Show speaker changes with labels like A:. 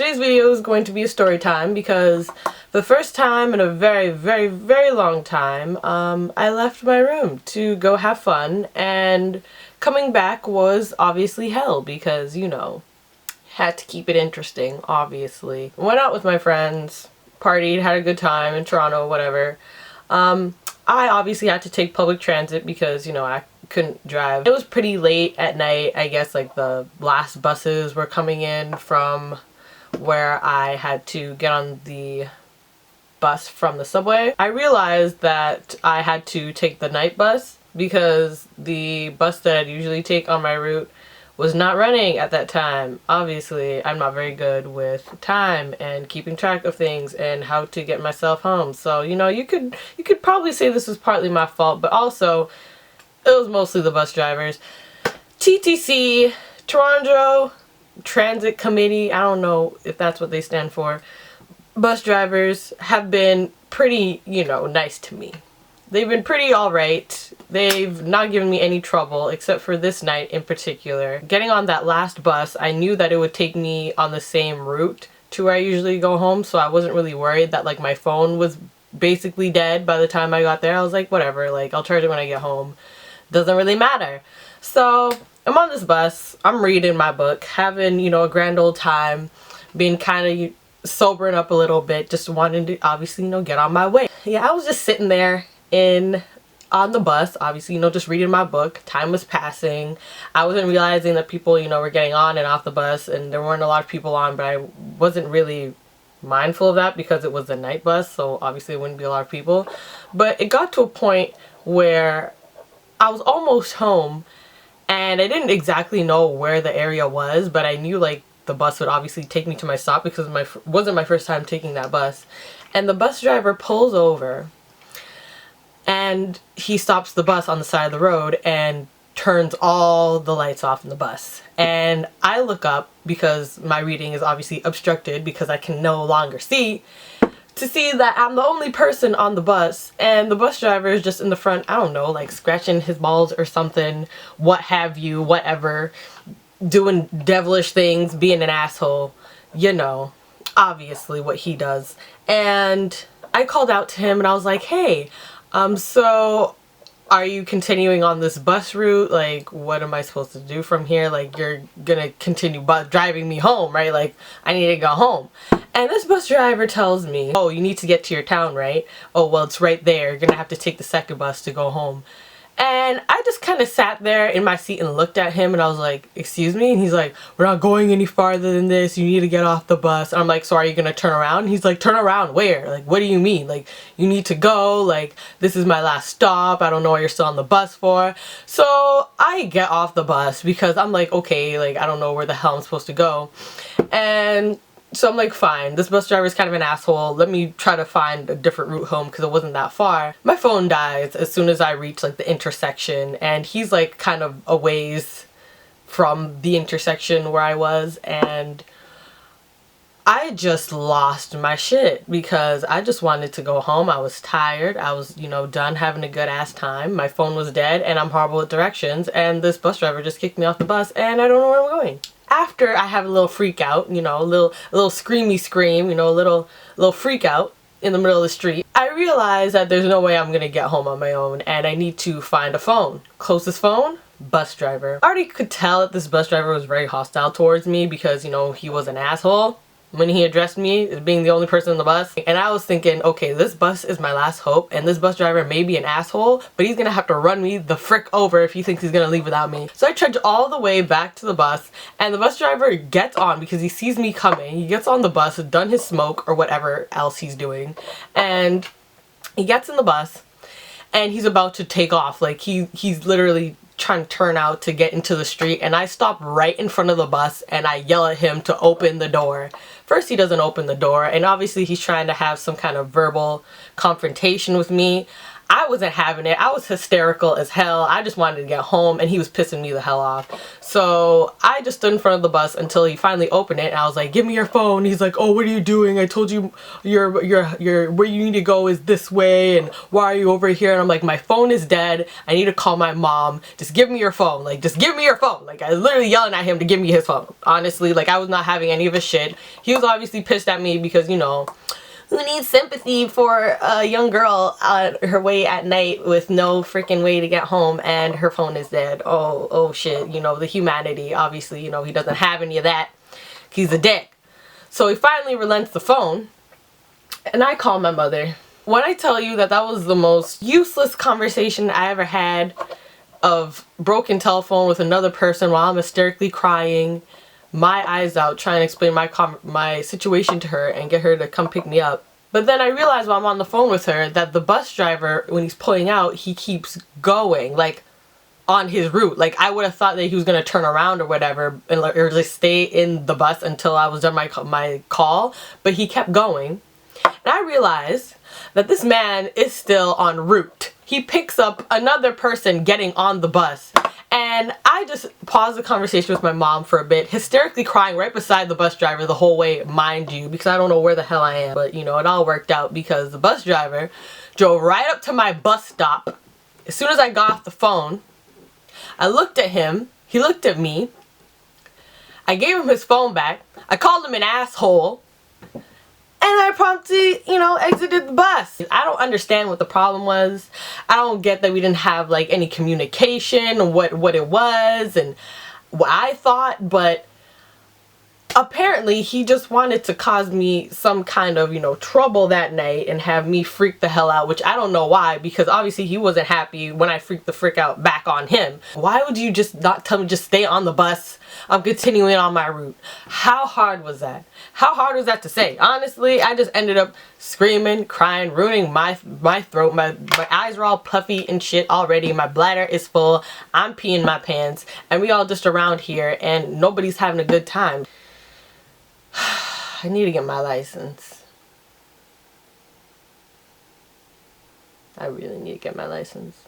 A: Today's video is going to be a story time because for the first time in a very long time, I left my room to go have fun, and coming back was obviously hell because, you know, had to keep it interesting, obviously. Went out with my friends, partied, had a good time in Toronto, whatever. I obviously had to take public transit because, you know, I couldn't drive. It was pretty late at night. I guess like the last buses were coming in from where I had to get on the bus from the subway. I realized that I had to take the night bus because the bus that I'd usually take on my route was not running at that time. Obviously, I'm not very good with time and keeping track of things and how to get myself home. So, you know, you could probably say this was partly my fault, but also it was mostly the bus drivers. TTC, Toronto Transit Committee, I don't know if that's what they stand for. Bus drivers have been pretty, you know, nice to me. They've been pretty alright. They've not given me any trouble, except for this night in particular. Getting on that last bus, I knew that it would take me on the same route to where I usually go home, so I wasn't really worried that like my phone was basically dead by the time I got there. I was like, whatever, like I'll charge it when I get home. Doesn't really matter. So I'm on this bus, I'm reading my book, having, you know, a grand old time, being kind of sobering up a little bit, just wanting to obviously, you know, get on my way. Yeah, I was just sitting there on the bus, obviously, you know, just reading my book. Time was passing. I wasn't realizing that people, you know, were getting on and off the bus, and there weren't a lot of people on, but I wasn't really mindful of that because it was the night bus, so obviously it wouldn't be a lot of people. But it got to a point where I was almost home, and I didn't exactly know where the area was, but I knew like the bus would obviously take me to my stop because it wasn't my first time taking that bus. And the bus driver pulls over and he stops the bus on the side of the road and turns all the lights off in the bus. And I look up because my reading is obviously obstructed because I can no longer see, to see that I'm the only person on the bus, and the bus driver is just in the front, I don't know, like scratching his balls or something, what have you, whatever, doing devilish things, being an asshole, you know, obviously what he does. And I called out to him and I was like, hey, so are you continuing on this bus route? Like, what am I supposed to do from here? Like, you're gonna continue driving me home, right? Like, I need to go home. And this bus driver tells me, oh, you need to get to your town, right? Oh, well, it's right there. You're gonna have to take the second bus to go home. And I just kind of sat there in my seat and looked at him, and I was like, excuse me? And he's like, we're not going any farther than this. You need to get off the bus. And I'm like, so are you going to turn around? And he's like, turn around where? Like, what do you mean? Like, you need to go. Like, this is my last stop. I don't know what you're still on the bus for. So I get off the bus because I'm like, okay, like, I don't know where the hell I'm supposed to go. And so I'm like, fine, this bus driver is kind of an asshole. Let me try to find a different route home because it wasn't that far. My phone dies as soon as I reach like the intersection, and he's like kind of a ways from the intersection where I was, and I just lost my shit because I just wanted to go home. I was tired. I was, you know, done having a good ass time. My phone was dead and I'm horrible with directions, and this bus driver just kicked me off the bus and I don't know where I'm going. After I have a little freak out, you know, a little screamy scream, you know, a little freak out in the middle of the street, I realize that there's no way I'm gonna get home on my own and I need to find a phone. Closest phone? Bus driver. I already could tell that this bus driver was very hostile towards me because, you know, he was an asshole when he addressed me as being the only person on the bus. And I was thinking, okay, this bus is my last hope, and this bus driver may be an asshole, but he's gonna have to run me the frick over if he thinks he's gonna leave without me. So I trudge all the way back to the bus, and the bus driver gets on because he sees me coming. He gets on the bus, has done his smoke or whatever else he's doing, and he gets in the bus and he's about to take off. Like he's literally trying to turn out to get into the street, and I stop right in front of the bus and I yell at him to open the door. First, he doesn't open the door, and obviously he's trying to have some kind of verbal confrontation with me. I wasn't having it. I was hysterical as hell. I just wanted to get home, and he was pissing me the hell off. So I just stood in front of the bus until he finally opened it, and I was like, give me your phone. He's like, oh, what are you doing? I told you your where you need to go is this way, and why are you over here? And I'm like, my phone is dead. I need to call my mom. Just give me your phone. Like, just give me your phone. Like, I was literally yelling at him to give me his phone. Honestly, like, I was not having any of his shit. He was obviously pissed at me because, you know, who needs sympathy for a young girl on her way at night with no freaking way to get home and her phone is dead? Oh shit, you know, the humanity. Obviously, you know, he doesn't have any of that. He's a dick. So he finally relents the phone, and I call my mother. When I tell you that that was the most useless conversation I ever had, of broken telephone with another person while I'm hysterically crying, my eyes out, trying to explain my situation to her and get her to come pick me up. But then I realized while I'm on the phone with her that the bus driver, when he's pulling out, he keeps going, like, on his route. Like, I would have thought that he was going to turn around or whatever, and or just stay in the bus until I was done my call, but he kept going. And I realized that this man is still en route. He picks up another person getting on the bus. And I just paused the conversation with my mom for a bit, hysterically crying right beside the bus driver the whole way, mind you, because I don't know where the hell I am. But, you know, it all worked out because the bus driver drove right up to my bus stop. As soon as I got off the phone, I looked at him, he looked at me, I gave him his phone back, I called him an asshole, and I promptly, you know, exited the bus. I don't understand what the problem was. I don't get that we didn't have, like, any communication, what it was, and what I thought, but apparently he just wanted to cause me some kind of, you know, trouble that night and have me freak the hell out, which I don't know why, because obviously he wasn't happy when I freaked the frick out back on him. Why would you just not tell me just stay on the bus? I'm continuing on my route. How hard was that? How hard was that to say? Honestly, I just ended up screaming, crying, ruining my throat. My eyes are all puffy and shit already. My bladder is full. I'm peeing my pants. And we all just around here and nobody's having a good time. I need to get my license. I really need to get my license.